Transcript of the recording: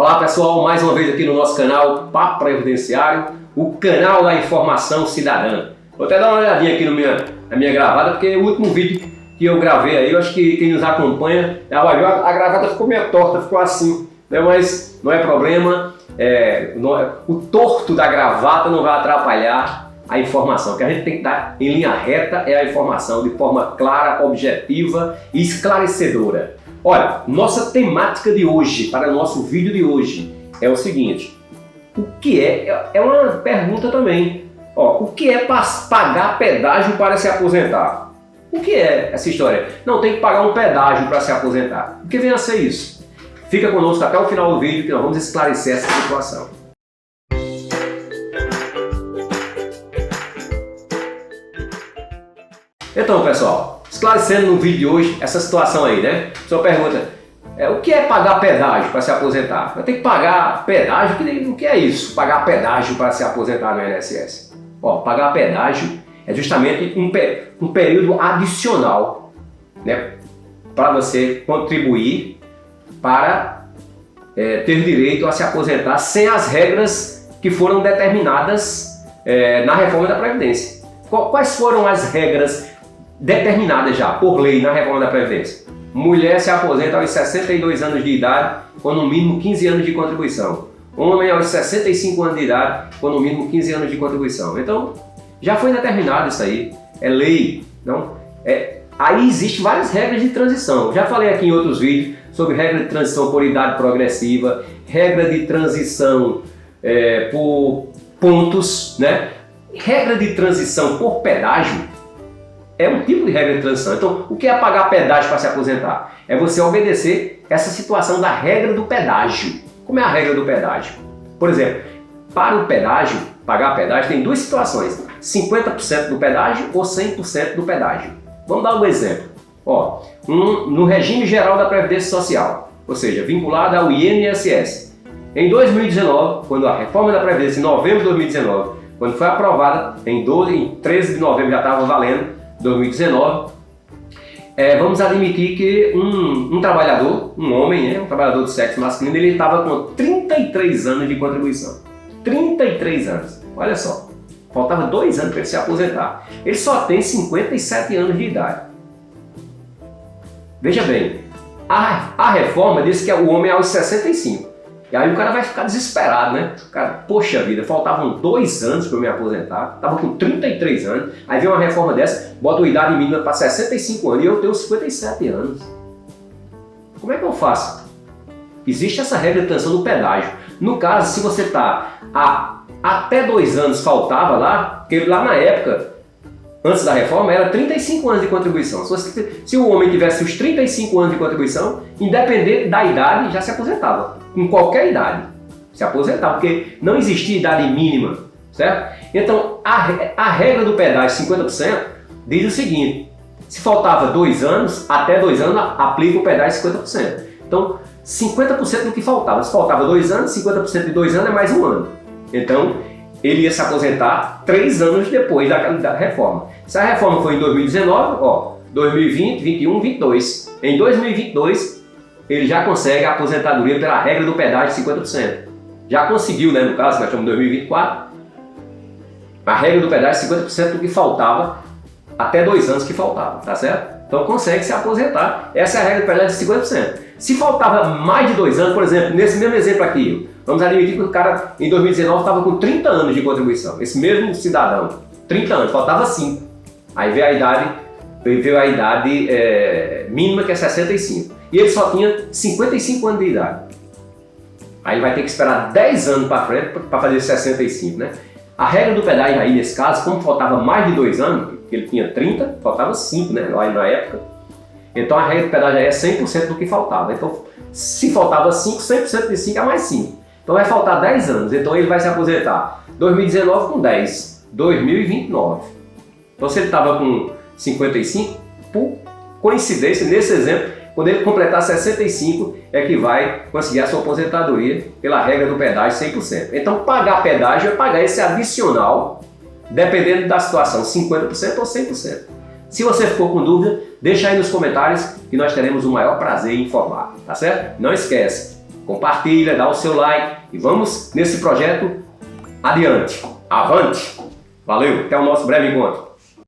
Olá pessoal, mais uma vez aqui no nosso canal Papo Previdenciário, o canal da informação cidadã. Vou até dar uma olhadinha aqui na minha gravata, porque o último vídeo que eu gravei aí, eu acho que quem nos acompanha já vai ver, a gravata ficou meio torta, ficou assim, né? Mas não é problema, o torto da gravata não vai atrapalhar a informação. O que a gente tem que dar em linha reta é a informação de forma clara, objetiva e esclarecedora. Olha, nossa temática de hoje, para o nosso vídeo de hoje, é o seguinte: o que é uma pergunta também. O que é pagar pedágio para se aposentar? O que é essa história? Não, tem que pagar um pedágio para se aposentar. O que vem a ser isso? Fica conosco até o final do vídeo que nós vamos esclarecer essa situação. Então, pessoal, esclarecendo no vídeo de hoje essa situação aí, né? Sua pergunta o que é pagar pedágio para se aposentar? Eu tenho que pagar pedágio? O que é isso? Pagar pedágio para se aposentar no INSS? Pagar pedágio é justamente um período adicional, né? Para você contribuir para ter direito a se aposentar sem as regras que foram determinadas na reforma da Previdência. Quais foram as regras determinadas já por lei na reforma da Previdência? Mulher se aposenta aos 62 anos de idade com no mínimo 15 anos de contribuição. Homem aos 65 anos de idade com no mínimo 15 anos de contribuição. Então, já foi determinado isso aí, é lei. Não? Aí existem várias regras de transição. Já falei aqui em outros vídeos sobre regra de transição por idade progressiva, regra de transição por pontos, né? Regra de transição por pedágio é um tipo de regra de transição. Então, o que é pagar pedágio para se aposentar? É você obedecer essa situação da regra do pedágio. Como é a regra do pedágio? Por exemplo, para o pedágio, pagar pedágio, tem duas situações: 50% do pedágio ou 100% do pedágio. Vamos dar um exemplo. No regime geral da Previdência Social, ou seja, vinculada ao INSS. Em 2019, quando a reforma da Previdência, em novembro de 2019, quando foi aprovada, em 13 de novembro já estava valendo, 2019, vamos admitir que um trabalhador, um homem, um trabalhador de sexo masculino, ele estava com 33 anos de contribuição. 33 anos, olha só, faltava 2 anos para ele se aposentar. Ele só tem 57 anos de idade. Veja bem, a reforma diz que o homem é aos 65. E aí o cara vai ficar desesperado, né? O cara, poxa vida, faltavam 2 anos para eu me aposentar, estava com 33 anos, aí vem uma reforma dessa, bota a idade mínima para 65 anos e eu tenho 57 anos. Como é que eu faço? Existe essa regra de transição do pedágio. No caso, se você está até 2 anos faltava lá, porque lá na época, antes da reforma, era 35 anos de contribuição. Se o homem tivesse os 35 anos de contribuição, independente da idade, já se aposentava. Com qualquer idade se aposentar, porque não existia idade mínima, certo? Então, a regra do pedágio 50% diz o seguinte: se faltava 2 anos, até 2 anos aplica o pedágio 50%. Então, 50% do que faltava. Se faltava 2 anos, 50% de 2 anos é mais 1 ano. Então, ele ia se aposentar 3 anos depois da reforma. Se a reforma foi em 2019, 2020, 21, 22. Em 2022, ele já consegue a aposentadoria pela regra do pedágio de 50%. Já conseguiu, né, no caso, nós estamos em 2024, a regra do pedágio de 50% do que faltava, até 2 anos que faltava, tá certo? Então consegue se aposentar, essa é a regra do pedágio de 50%. Se faltava mais de 2 anos, por exemplo, nesse mesmo exemplo aqui, vamos admitir que o cara em 2019 estava com 30 anos de contribuição, esse mesmo cidadão, 30 anos, faltava 5. Aí veio a idade mínima, que é 65. E ele só tinha 55 anos de idade. Aí ele vai ter que esperar 10 anos para frente para fazer 65, né? A regra do pedágio aí, nesse caso, como faltava mais de 2 anos, que ele tinha 30, faltava 5, né? Lá na época. Então a regra do pedágio aí é 100% do que faltava. Então, se faltava 5, 100% de 5 é mais 5. Então vai faltar 10 anos. Então ele vai se aposentar 2019 com 10, 2029. Então se ele estava com 55, por coincidência, nesse exemplo, quando ele completar 65 é que vai conseguir a sua aposentadoria pela regra do pedágio 100%. Então pagar pedágio é pagar esse adicional, dependendo da situação, 50% ou 100%. Se você ficou com dúvida, deixa aí nos comentários que nós teremos o maior prazer em informar, tá certo? Não esquece, compartilha, dá o seu like e vamos nesse projeto adiante. Avante! Valeu, até o nosso breve encontro.